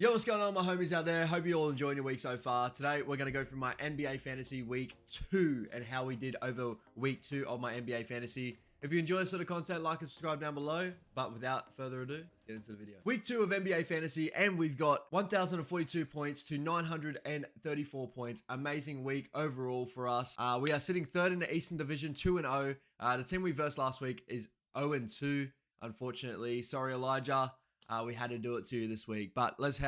Yo, what's going on, my homies out there? Hope you all enjoying your week so far. Today, we're going to go through my NBA Fantasy Week 2 and how we did over Week 2 of my NBA Fantasy. If you enjoy this sort of content, like and subscribe down below. But without further ado, let's get into the video. Week 2 of NBA Fantasy, and we've got 1,042 points to 934 points. Amazing week overall for us. We are sitting third in the Eastern Division, 2-0. The team we versed last week is 0-2, unfortunately. Sorry, Elijah. We had to do it to you this week, but let's see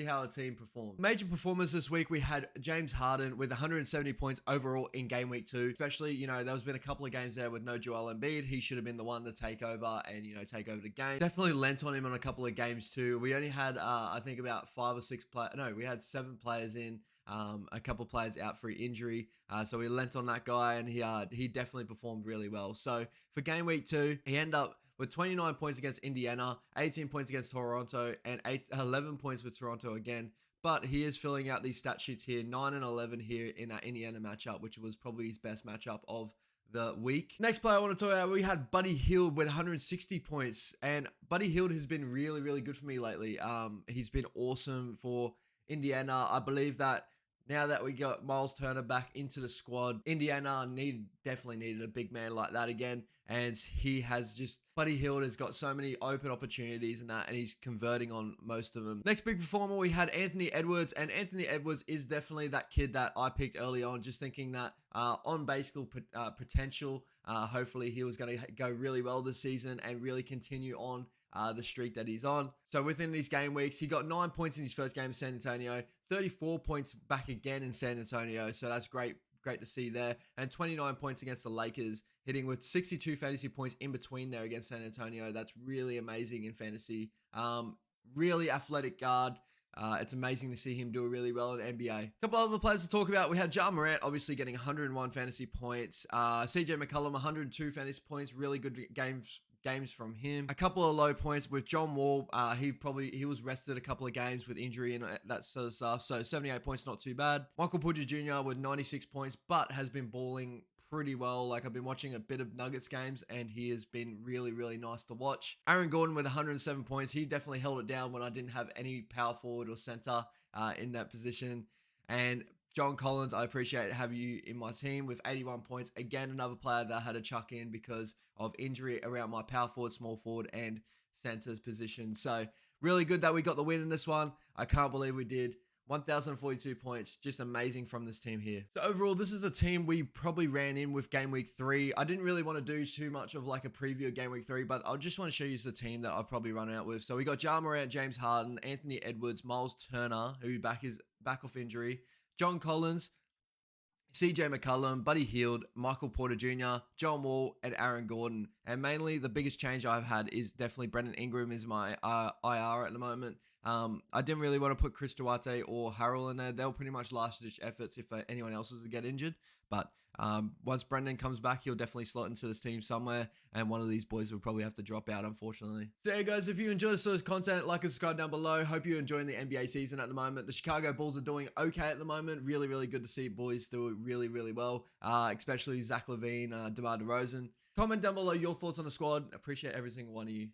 how the team performed. Major performers this week, we had James Harden with 170 points overall in game week 2. Especially, you know, there's been a couple of games there with no Joel Embiid. He should have been the one to take over and, you know, take over the game. Definitely lent on him on a couple of games too. We only had, I think about 5 or 6 players. No, we had 7 players in. A couple players out for injury, so we lent on that guy, and he definitely performed really well. So for game week 2, he ended up with 29 points against Indiana, 18 points against Toronto, and 11 points with Toronto again. But he is filling out these stat sheets here, 9 and 11 here in that Indiana matchup, which was probably his best matchup of the week. Next player I want to talk about, we had Buddy Hield with 160 points, and Buddy Hield has been really, really good for me lately. He's been awesome for Indiana. I believe that now that we got Miles Turner back into the squad, Indiana definitely needed a big man like that again. And Buddy Hield has got so many open opportunities and he's converting on most of them. Next big performer, we had Anthony Edwards, and Anthony Edwards is definitely that kid that I picked early on, just thinking that on basic potential, hopefully he was going to go really well this season and really continue on the streak that he's on. So within these game weeks, he got 9 points in his first game in San Antonio, 34 points back again in San Antonio. So that's great to see there. And 29 points against the Lakers, hitting with 62 fantasy points in between there against San Antonio. That's really amazing in fantasy. Really athletic guard. It's amazing to see him do really well in NBA. A couple other players to talk about. We had Ja Morant obviously getting 101 fantasy points. CJ McCollum 102 fantasy points. Really good games from him. A couple of low points with John Wall. He was rested a couple of games with injury and that sort of stuff. So 78 points, not too bad. Michael Porter Jr. with 96 points, but has been balling pretty well. Like, I've been watching a bit of Nuggets games and he has been really, really nice to watch. Aaron Gordon with 107 points. He definitely held it down when I didn't have any power forward or center in that position. And John Collins, I appreciate having you in my team with 81 points. Again, another player that I had to chuck in because of injury around my power forward, small forward, and center's position. So really good that we got the win in this one. I can't believe we did. 1,042 points, just amazing from this team here. So overall, this is the team we probably ran in with game week 3. I didn't really want to do too much of like a preview of game week 3, but I just want to show you the team that I've probably run out with. So we got Ja Morant, James Harden, Anthony Edwards, Miles Turner, who is back off injury, John Collins, CJ McCollum, Buddy Hield, Michael Porter Jr., John Wall, and Aaron Gordon. And mainly the biggest change I've had is definitely Brandon Ingram is my IR at the moment. I didn't really want to put Chris Duarte or Harrell in there. They were pretty much last-ditch efforts if anyone else was to get injured. But once Brendan comes back, he'll definitely slot into this team somewhere, and one of these boys will probably have to drop out, unfortunately. So, yeah, guys, if you enjoy this sort of content, like and subscribe down below. Hope you're enjoying the NBA season at the moment. The Chicago Bulls are doing okay at the moment. Really, really good to see boys do really, really well, especially Zach LaVine, DeMar DeRozan. Comment down below your thoughts on the squad. Appreciate every single one of you.